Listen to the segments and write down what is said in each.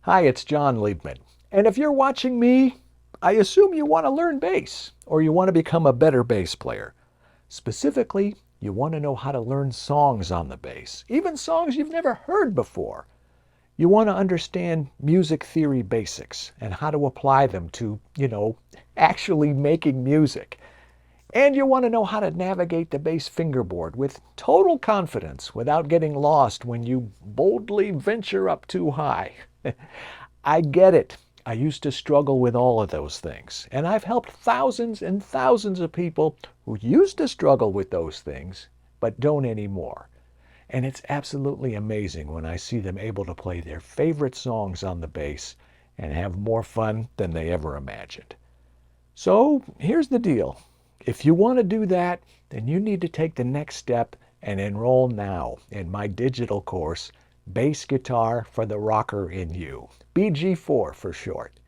Hi, it's John Liebman. And if you're watching me, I assume you want to learn bass or you want to become a better bass player. Specifically, you want to know how to learn songs on the bass, even songs you've never heard before. You want to understand music theory basics and how to apply them to, actually making music. And you want to know how to navigate the bass fingerboard with total confidence without getting lost when you boldly venture up too high. I get it. I used to struggle with all of those things, and I've helped thousands and thousands of people who used to struggle with those things, but don't anymore. And it's absolutely amazing when I see them able to play their favorite songs on the bass and have more fun than they ever imagined. So here's the deal. If you want to do that, then you need to take the next step and enroll now in my digital course, Bass Guitar for the Rocker in You, BG4 for short.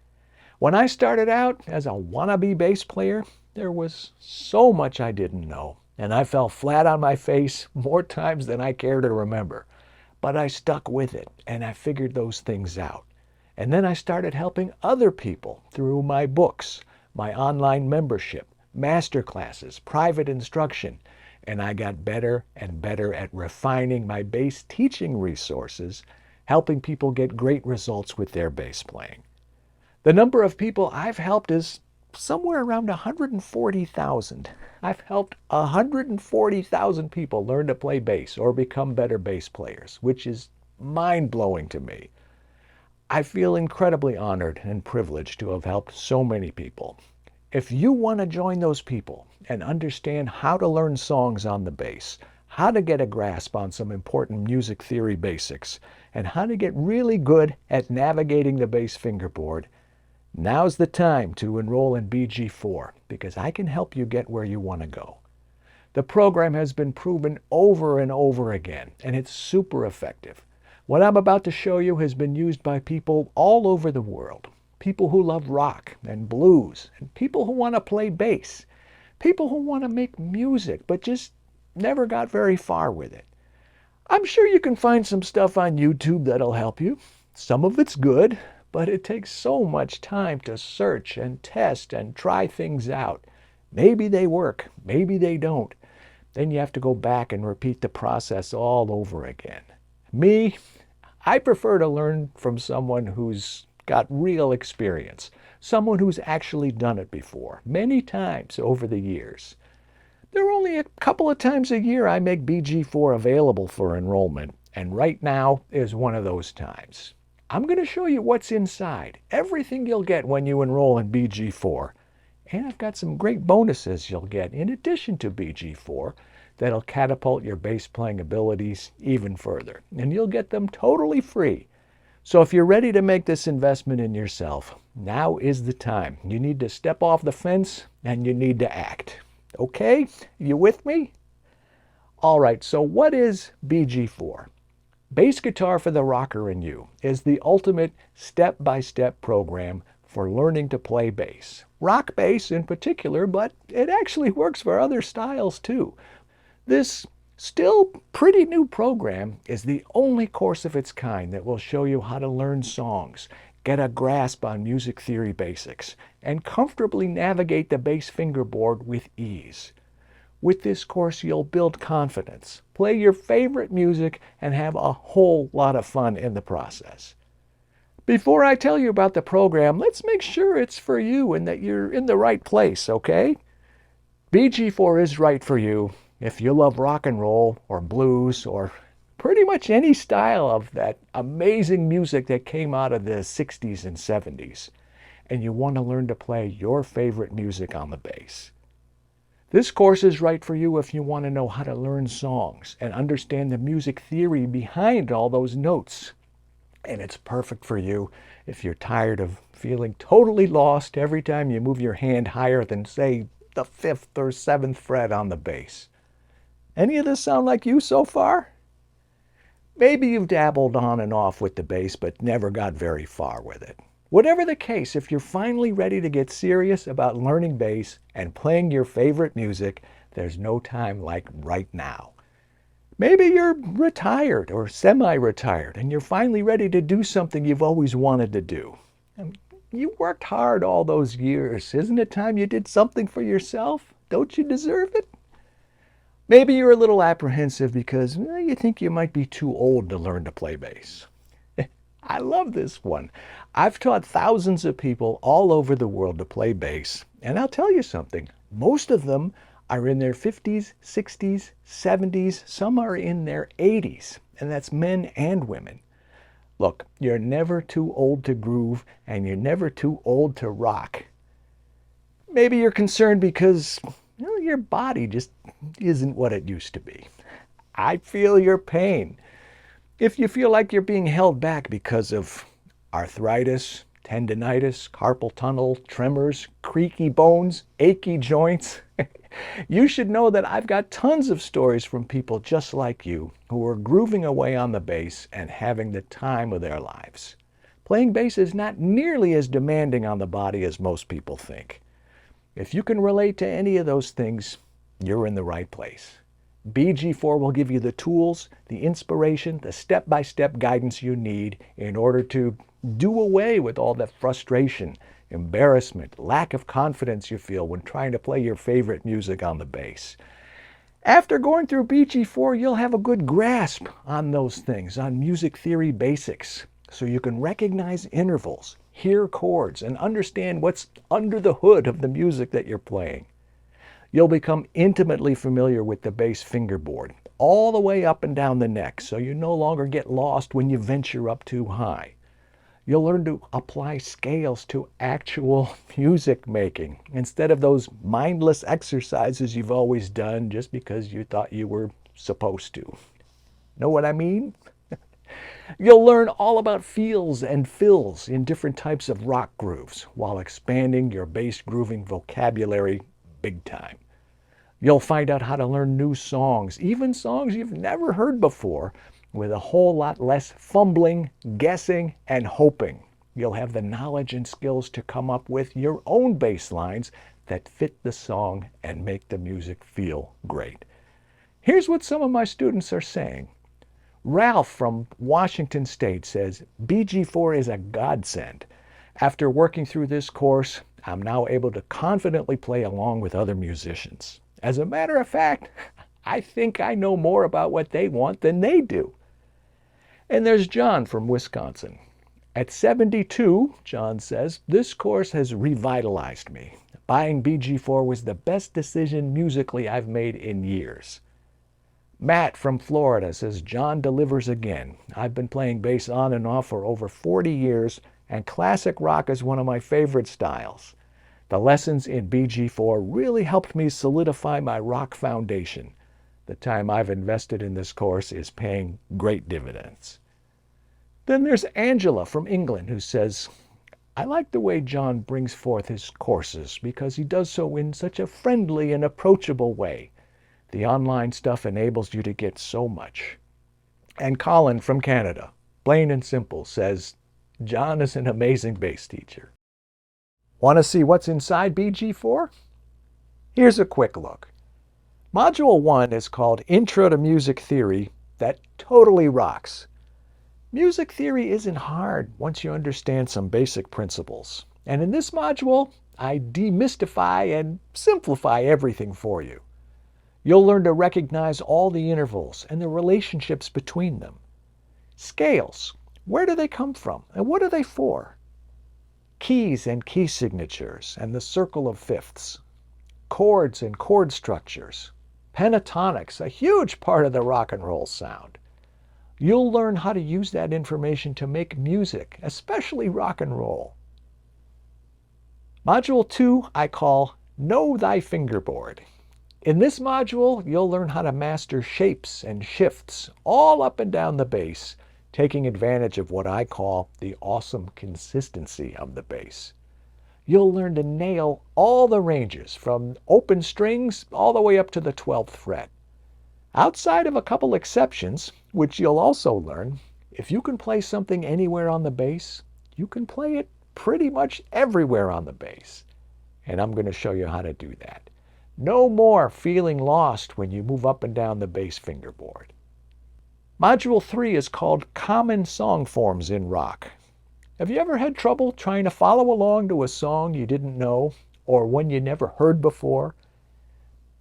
When I started out as a wannabe bass player, there was so much I didn't know, and I fell flat on my face more times than I care to remember. But I stuck with it, and I figured those things out. And then I started helping other people through my books, my online membership, master classes, private instruction, and I got better and better at refining my bass teaching resources, helping people get great results with their bass playing. The number of people I've helped is somewhere around 140,000. I've helped 140,000 people learn to play bass or become better bass players, which is mind-blowing to me. I feel incredibly honored and privileged to have helped so many people. If you want to join those people and understand how to learn songs on the bass, how to get a grasp on some important music theory basics, and how to get really good at navigating the bass fingerboard, now's the time to enroll in BG4 because I can help you get where you want to go. The program has been proven over and over again, and it's super effective. What I'm about to show you has been used by people all over the world. People who love rock and blues, and people who want to play bass, people who want to make music but just never got very far with it. I'm sure you can find some stuff on YouTube that'll help you. Some of it's good, but it takes so much time to search and test and try things out. Maybe they work, maybe they don't. Then you have to go back and repeat the process all over again. Me, I prefer to learn from someone who's got real experience, someone who's actually done it before, many times over the years. There are only a couple of times a year I make BG4 available for enrollment, and right now is one of those times. I'm going to show you what's inside, everything you'll get when you enroll in BG4. And I've got some great bonuses you'll get in addition to BG4 that'll catapult your bass playing abilities even further. And you'll get them totally free. So if you're ready to make this investment in yourself, now is the time. You need to step off the fence and you need to act. Okay? You with me? All right, so what is BG4? Bass Guitar for the Rocker in You is the ultimate step-by-step program for learning to play bass. Rock bass in particular, but it actually works for other styles too. This still pretty new program is the only course of its kind that will show you how to learn songs, get a grasp on music theory basics, and comfortably navigate the bass fingerboard with ease. With this course, you'll build confidence, play your favorite music, and have a whole lot of fun in the process. Before I tell you about the program, let's make sure it's for you and that you're in the right place, okay? BG4 is right for you if you love rock and roll or blues or pretty much any style of that amazing music that came out of the 60s and 70s, and you want to learn to play your favorite music on the bass. This course is right for you if you want to know how to learn songs and understand the music theory behind all those notes. And it's perfect for you if you're tired of feeling totally lost every time you move your hand higher than, say, the 5th or 7th fret on the bass. Any of this sound like you so far? Maybe you've dabbled on and off with the bass but never got very far with it. Whatever the case, if you're finally ready to get serious about learning bass and playing your favorite music, there's no time like right now. Maybe you're retired or semi-retired and you're finally ready to do something you've always wanted to do. And you worked hard all those years. Isn't it time you did something for yourself? Don't you deserve it? Maybe you're a little apprehensive because you think you might be too old to learn to play bass. I love this one. I've taught thousands of people all over the world to play bass, and I'll tell you something. Most of them are in their 50s, 60s, 70s. Some are in their 80s, and that's men and women. Look, you're never too old to groove, and you're never too old to rock. Maybe you're concerned because your body just isn't what it used to be. I feel your pain. If you feel like you're being held back because of arthritis, tendinitis, carpal tunnel, tremors, creaky bones, achy joints, you should know that I've got tons of stories from people just like you who are grooving away on the bass and having the time of their lives. Playing bass is not nearly as demanding on the body as most people think. If you can relate to any of those things, you're in the right place. BG4 will give you the tools, the inspiration, the step-by-step guidance you need in order to do away with all that frustration, embarrassment, lack of confidence you feel when trying to play your favorite music on the bass. After going through BG4, you'll have a good grasp on those things, on music theory basics, so you can recognize intervals, hear chords, and understand what's under the hood of the music that you're playing. You'll become intimately familiar with the bass fingerboard, all the way up and down the neck, so you no longer get lost when you venture up too high. You'll learn to apply scales to actual music making, instead of those mindless exercises you've always done just because you thought you were supposed to. Know what I mean? You'll learn all about feels and fills in different types of rock grooves while expanding your bass grooving vocabulary big time. You'll find out how to learn new songs, even songs you've never heard before, with a whole lot less fumbling, guessing, and hoping. You'll have the knowledge and skills to come up with your own bass lines that fit the song and make the music feel great. Here's what some of my students are saying. Ralph from Washington State says, BG4 is a godsend. After working through this course, I'm now able to confidently play along with other musicians. As a matter of fact, I think I know more about what they want than they do. And there's John from Wisconsin. At 72, John says, this course has revitalized me. Buying BG4 was the best decision musically I've made in years. Matt from Florida says, John delivers again. I've been playing bass on and off for over 40 years, and classic rock is one of my favorite styles. The lessons in BG4 really helped me solidify my rock foundation. The time I've invested in this course is paying great dividends. Then there's Angela from England who says, I like the way John brings forth his courses because he does so in such a friendly and approachable way. The online stuff enables you to get so much. And Colin from Canada, plain and simple, says, John is an amazing bass teacher. Want to see what's inside BG4? Here's a quick look. Module 1 is called Intro to Music Theory. That totally rocks. Music theory isn't hard once you understand some basic principles. And in this module, I demystify and simplify everything for you. You'll learn to recognize all the intervals and the relationships between them. Scales, where do they come from and what are they for? Keys and key signatures and the circle of fifths. Chords and chord structures. Pentatonics, a huge part of the rock and roll sound. You'll learn how to use that information to make music, especially rock and roll. Module 2 I call Know Thy Fingerboard. In this module, you'll learn how to master shapes and shifts all up and down the bass, taking advantage of what I call the awesome consistency of the bass. You'll learn to nail all the ranges from open strings all the way up to the 12th fret. Outside of a couple exceptions, which you'll also learn, if you can play something anywhere on the bass, you can play it pretty much everywhere on the bass. And I'm going to show you how to do that. No more feeling lost when you move up and down the bass fingerboard. Module 3 is called Common Song Forms in Rock. Have you ever had trouble trying to follow along to a song you didn't know or one you never heard before?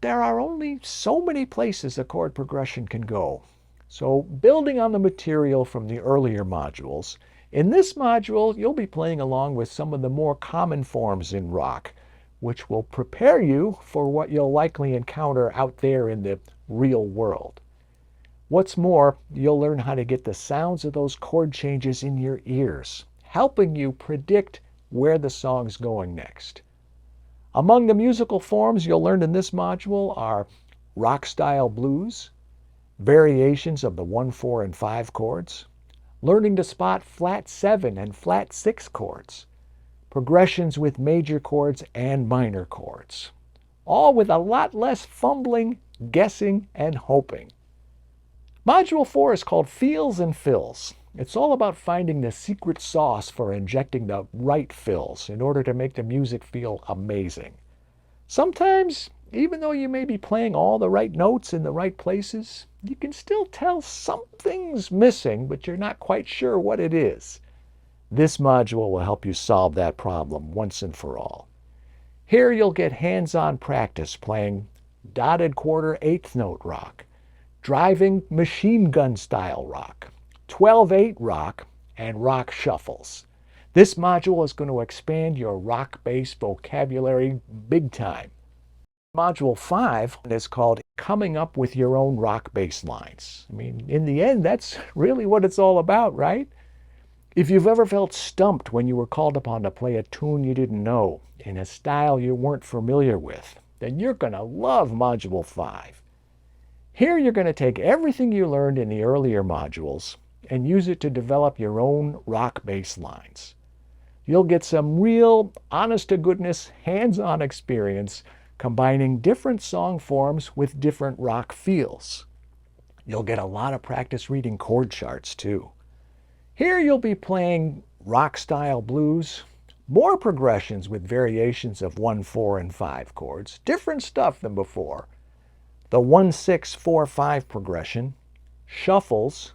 There are only so many places a chord progression can go. So, building on the material from the earlier modules, in this module you'll be playing along with some of the more common forms in rock, which will prepare you for what you'll likely encounter out there in the real world. What's more, you'll learn how to get the sounds of those chord changes in your ears, helping you predict where the song's going next. Among the musical forms you'll learn in this module are rock-style blues, variations of the 1, 4, and 5 chords, learning to spot flat 7 and flat 6 chords, progressions with major chords and minor chords, all with a lot less fumbling, guessing, and hoping. Module 4 is called Feels and Fills. It's all about finding the secret sauce for injecting the right fills in order to make the music feel amazing. Sometimes, even though you may be playing all the right notes in the right places, you can still tell something's missing, but you're not quite sure what it is. This module will help you solve that problem once and for all. Here you'll get hands-on practice playing dotted quarter eighth note rock, driving machine gun style rock, 12/8 rock, and rock shuffles. This module is going to expand your rock-bass vocabulary big time. Module 5 is called Coming Up with Your Own Rock Bass Lines. I mean, in the end, that's really what it's all about, right? If you've ever felt stumped when you were called upon to play a tune you didn't know in a style you weren't familiar with, then you're going to love Module 5. Here you're going to take everything you learned in the earlier modules and use it to develop your own rock bass lines. You'll get some real, honest-to-goodness, hands-on experience combining different song forms with different rock feels. You'll get a lot of practice reading chord charts, too. Here you'll be playing rock-style blues, more progressions with variations of 1, 4, and 5 chords, different stuff than before. The 1, 6, 4, 5 progression, shuffles,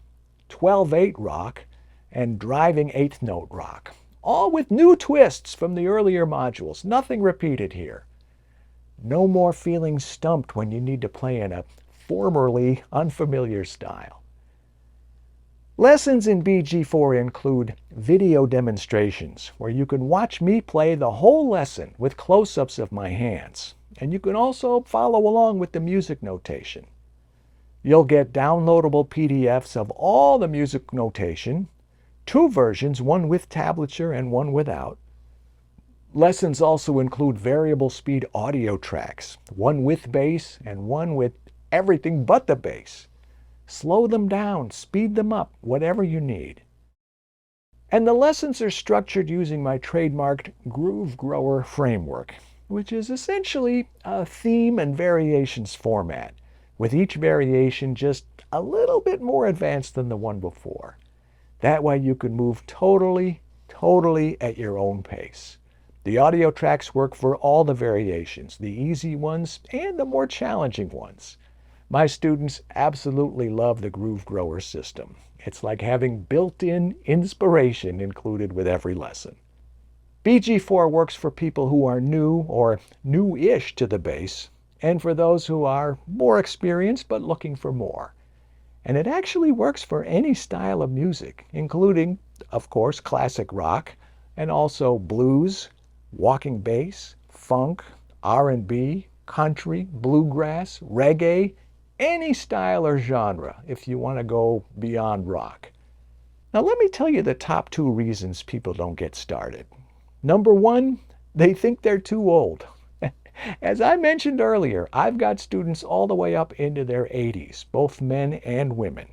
12/8 rock, and driving eighth note rock, all with new twists from the earlier modules, nothing repeated here. No more feeling stumped when you need to play in a formerly unfamiliar style. Lessons in BG4 include video demonstrations where you can watch me play the whole lesson with close-ups of my hands, and you can also follow along with the music notation. You'll get downloadable PDFs of all the music notation, 2 versions, one with tablature and one without. Lessons also include variable speed audio tracks, one with bass and one with everything but the bass. Slow them down, speed them up, whatever you need. And the lessons are structured using my trademarked Groove Grower framework, which is essentially a theme and variations format, with each variation just a little bit more advanced than the one before. That way you can move totally at your own pace. The audio tracks work for all the variations, the easy ones and the more challenging ones. My students absolutely love the Groove Grower system. It's like having built-in inspiration included with every lesson. BG4 works for people who are new or new-ish to the bass, and for those who are more experienced but looking for more. And it actually works for any style of music, including, of course, classic rock, and also blues, walking bass, funk, R&B, country, bluegrass, reggae, any style or genre if you want to go beyond rock. Now let me tell you the top 2 reasons people don't get started. Number 1, they think they're too old. As I mentioned earlier, I've got students all the way up into their 80s, both men and women.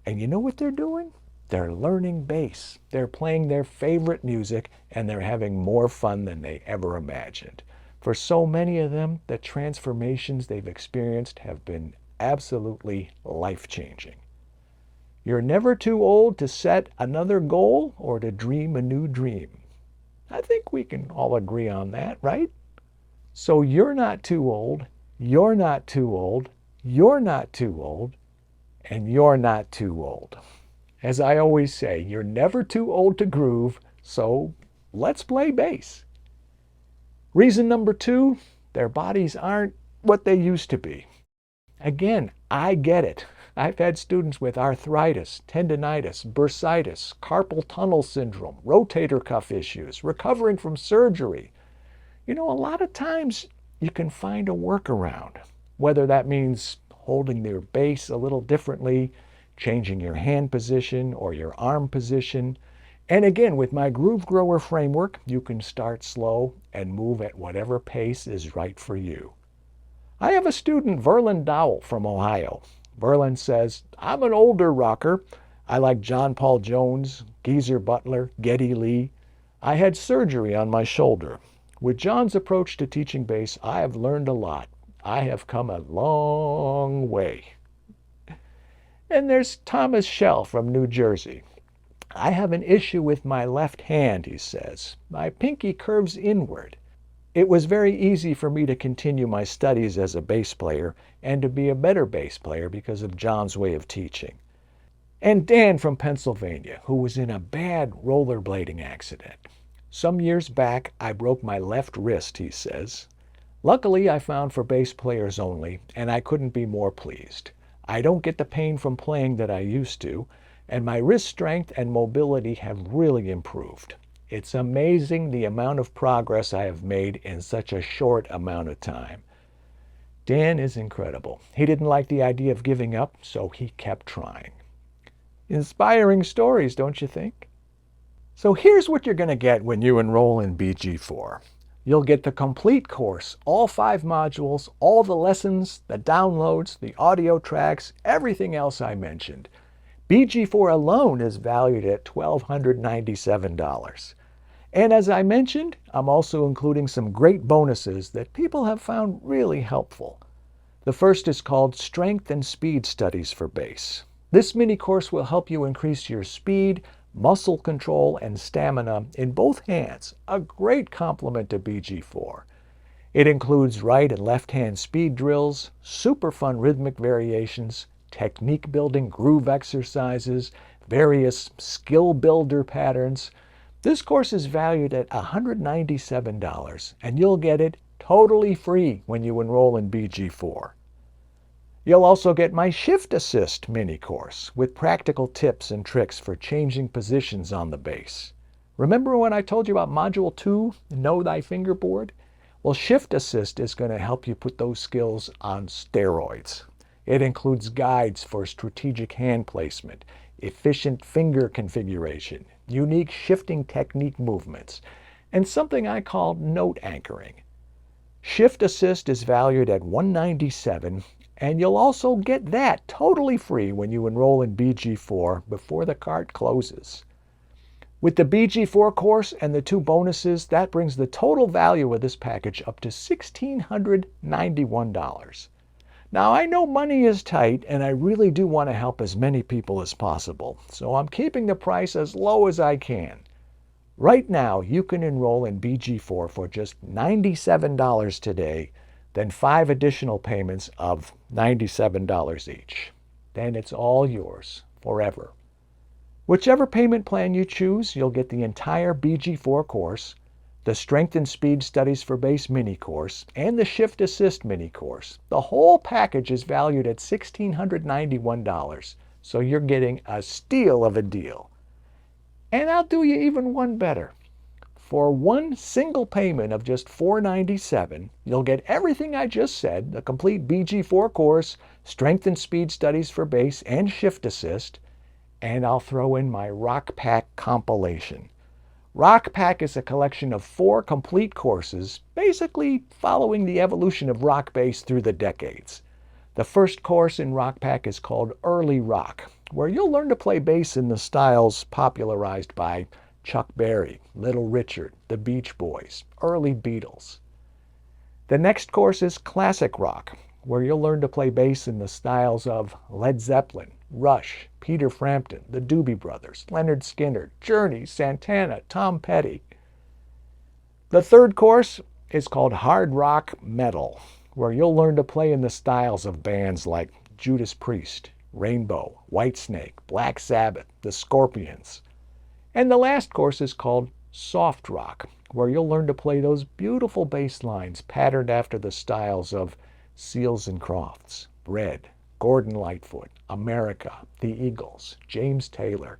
And you know what they're doing? They're learning bass. They're playing their favorite music, and they're having more fun than they ever imagined. For so many of them, the transformations they've experienced have been absolutely life-changing. You're never too old to set another goal or to dream a new dream. I think we can all agree on that, right? So you're not too old, you're not too old, you're not too old, and you're not too old. As I always say, you're never too old to groove, so let's play bass. Reason number 2, their bodies aren't what they used to be. Again, I get it. I've had students with arthritis, tendinitis, bursitis, carpal tunnel syndrome, rotator cuff issues, recovering from surgery. A lot of times you can find a workaround, whether that means holding your bass a little differently, changing your hand position or your arm position. And again, with my Groove Grower framework, you can start slow and move at whatever pace is right for you. I have a student, Verlin Dowell from Ohio. Verlin says, I'm an older rocker. I like John Paul Jones, Geezer Butler, Geddy Lee. I had surgery on my shoulder. With John's approach to teaching bass, I have learned a lot. I have come a long way. And there's Thomas Schell from New Jersey. I have an issue with my left hand, he says. My pinky curves inward. It was very easy for me to continue my studies as a bass player and to be a better bass player because of John's way of teaching. And Dan from Pennsylvania, who was in a bad rollerblading accident. Some years back, I broke my left wrist, he says. Luckily, I found for bass players only, and I couldn't be more pleased. I don't get the pain from playing that I used to, and my wrist strength and mobility have really improved. It's amazing the amount of progress I have made in such a short amount of time. Dan is incredible. He didn't like the idea of giving up, so he kept trying. Inspiring stories, don't you think? So here's what you're going to get when you enroll in BG4. You'll get the complete course, all 5 modules, all the lessons, the downloads, the audio tracks, everything else I mentioned. BG4 alone is valued at $1,297. And as I mentioned, I'm also including some great bonuses that people have found really helpful. The first is called Strength and Speed Studies for Bass. This mini course will help you increase your speed, muscle control, and stamina in both hands, a great complement to BG4. It includes right and left hand speed drills, super fun rhythmic variations, technique building groove exercises, various skill builder patterns. This course is valued at $197, and you'll get it totally free when you enroll in BG4. You'll also get my Shift Assist mini course with practical tips and tricks for changing positions on the bass. Remember when I told you about Module 2, Know Thy Fingerboard? Well, Shift Assist is going to help you put those skills on steroids. It includes guides for strategic hand placement, efficient finger configuration, unique shifting technique movements, and something I call note anchoring. Shift Assist is valued at $197, and you'll also get that totally free when you enroll in BG4 before the cart closes. With the BG4 course and the 2 bonuses, that brings the total value of this package up to $1,691. Now, I know money is tight, and I really do want to help as many people as possible, so I'm keeping the price as low as I can. Right now, you can enroll in BG4 for just $97 today, then 5 additional payments of $97 each. Then it's all yours forever. Whichever payment plan you choose, you'll get the entire BG4 course, the Strength and Speed Studies for Bass mini course, and the Shift Assist mini course. The whole package is valued at $1,691, so you're getting a steal of a deal. And I'll do you even one better. For one single payment of just $497, you'll get everything I just said, the complete BG4 course, Strength and Speed Studies for Bass, and Shift Assist, and I'll throw in my Rock Pack compilation. Rock Pack is a collection of 4 complete courses, basically following the evolution of rock bass through the decades. The first course in Rock Pack is called Early Rock, where you'll learn to play bass in the styles popularized by Chuck Berry, Little Richard, the Beach Boys, early Beatles. The next course is Classic Rock, where you'll learn to play bass in the styles of Led Zeppelin, Rush, Peter Frampton, the Doobie Brothers, Leonard Skinner, Journey, Santana, Tom Petty. The third course is called Hard Rock Metal, where you'll learn to play in the styles of bands like Judas Priest, Rainbow, Whitesnake, Black Sabbath, the Scorpions. And the last course is called Soft Rock, where you'll learn to play those beautiful bass lines patterned after the styles of Seals and Crofts, Red, Gordon Lightfoot, America, the Eagles, James Taylor.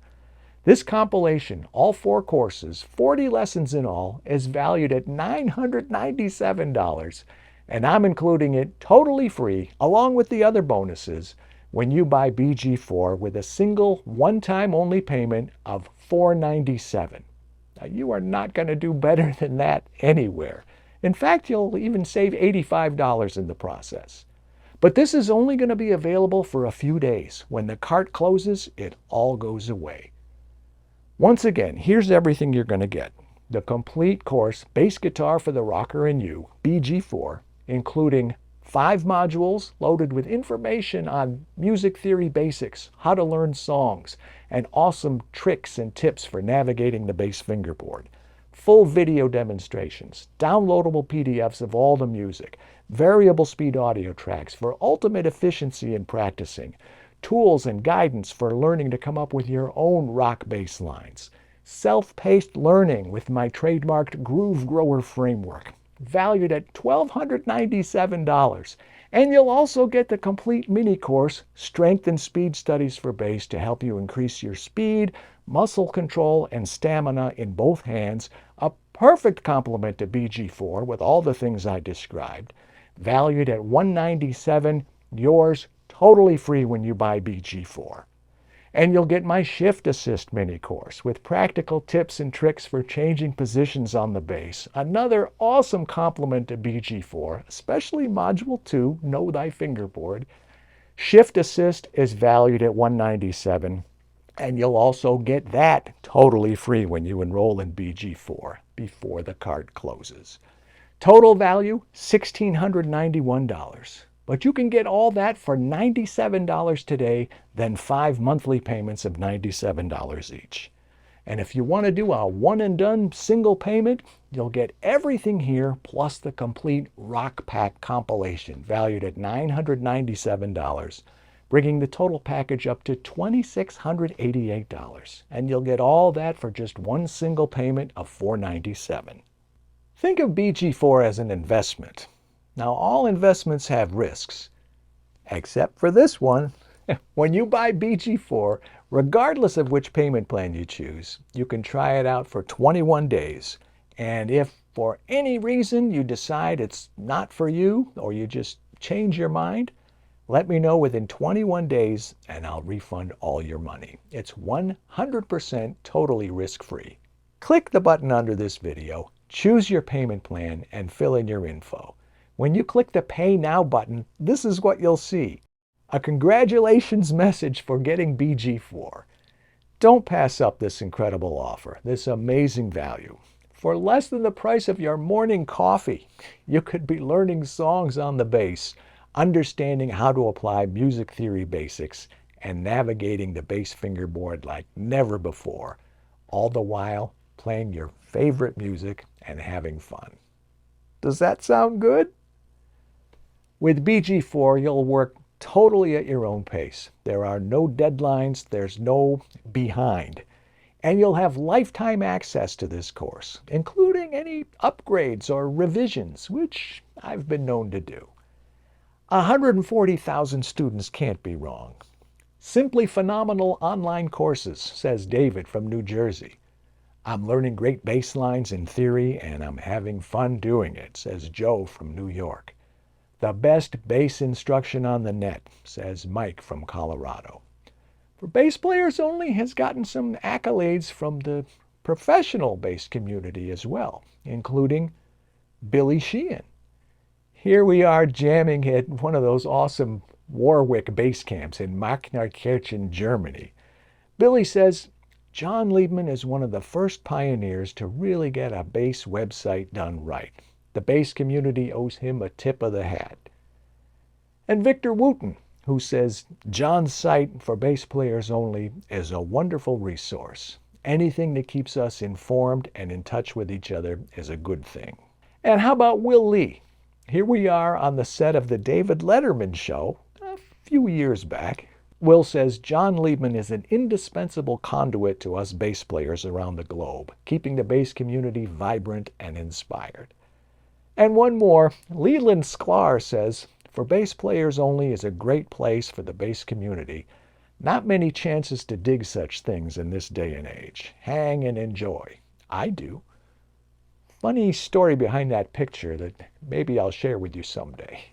This compilation, all 4 courses, 40 lessons in all, is valued at $997, and I'm including it totally free, along with the other bonuses, when you buy BG4 with a single one-time only payment of $497. Now, you are not going to do better than that anywhere. In fact, you'll even save $85 in the process. But this is only going to be available for a few days. When the cart closes, it all goes away. Once again, here's everything you're going to get. The complete course, Bass Guitar for the Rocker and You, BG4, including 5 modules loaded with information on music theory basics, how to learn songs, and awesome tricks and tips for navigating the bass fingerboard. Full video demonstrations, downloadable PDFs of all the music, variable speed audio tracks for ultimate efficiency in practicing, tools and guidance for learning to come up with your own rock bass lines, self-paced learning with my trademarked Groove Grower framework, valued at $1,297. And you'll also get the complete mini course, Strength and Speed Studies for Bass, to help you increase your speed, muscle control, and stamina in both hands, a perfect complement to BG4 with all the things I described, valued at $197, yours totally free when you buy BG4. And you'll get my Shift Assist mini course with practical tips and tricks for changing positions on the bass. Another awesome complement to BG4, especially Module 2, Know Thy Fingerboard. Shift Assist is valued at $197, and you'll also get that totally free when you enroll in BG4 before the cart closes. Total value, $1,691. But you can get all that for $97 today, then 5 monthly payments of $97 each. And if you want to do a one-and-done single payment, you'll get everything here plus the complete Rock Pack compilation valued at $997, bringing the total package up to $2,688. And you'll get all that for just one single payment of $497. Think of BG4 as an investment. Now, all investments have risks, except for this one. When you buy BG4, regardless of which payment plan you choose, you can try it out for 21 days. And if for any reason you decide it's not for you, or you just change your mind, let me know within 21 days and I'll refund all your money. It's 100% totally risk-free. Click the button under this video, choose your payment plan, and fill in your info. When you click the Pay Now button, this is what you'll see. A congratulations message for getting BG4. Don't pass up this incredible offer, this amazing value. For less than the price of your morning coffee, you could be learning songs on the bass, understanding how to apply music theory basics, and navigating the bass fingerboard like never before, all the while playing your favorite music and having fun. Does that sound good? With BG4, you'll work totally at your own pace. There are no deadlines, there's no behind. And you'll have lifetime access to this course, including any upgrades or revisions, which I've been known to do. 140,000 students can't be wrong. Simply phenomenal online courses, says David from New Jersey. I'm learning great bass lines in theory, and I'm having fun doing it, says Joe from New York. The best bass instruction on the net, says Mike from Colorado. For Bass Players Only has gotten some accolades from the professional bass community as well, including Billy Sheehan. Here we are jamming at one of those awesome Warwick bass camps in Markneukirchen, Germany. Billy says, John Liebman is one of the first pioneers to really get a bass website done right. The bass community owes him a tip of the hat. And Victor Wooten, who says, John's site for Bass Players Only is a wonderful resource. Anything that keeps us informed and in touch with each other is a good thing. And how about Will Lee? Here we are on the set of the David Letterman show a few years back. Will says John Liebman is an indispensable conduit to us bass players around the globe, keeping the bass community vibrant and inspired. And one more, Leland Sklar says, for bass players only is a great place for the bass community. Not many chances to dig such things in this day and age. Hang and enjoy. I do. Funny story behind that picture that maybe I'll share with you someday.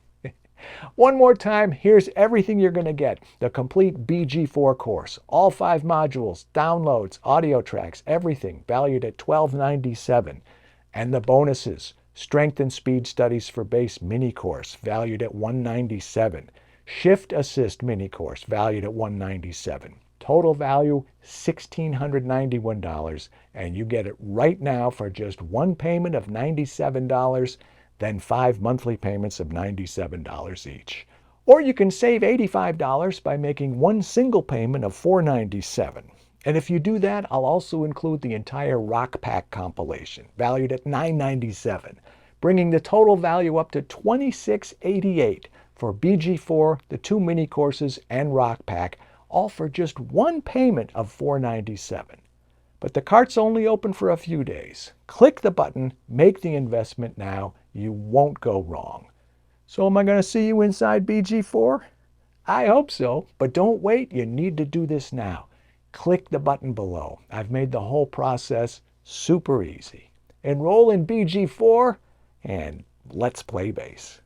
One more time, here's everything you're going to get. The complete BG4 course, all 5 modules, downloads, audio tracks, everything valued at $12.97. And the bonuses, Strength and Speed Studies for Bass mini course valued at $197. Shift Assist mini course valued at $197. Total value $1,691, and you get it right now for just one payment of $97, then 5 monthly payments of $97 each. Or you can save $85 by making one single payment of $497. And if you do that, I'll also include the entire Rock Pack compilation, valued at $997, bringing the total value up to $2688 for BG4, the 2 mini courses, and Rock Pack, all for just one payment of $497. But the cart's only open for a few days. Click the button, make the investment now. You won't go wrong. So am I going to see you inside BG4? I hope so, but don't wait. You need to do this now. Click the button below. I've made the whole process super easy. Enroll in BG4 and let's play bass.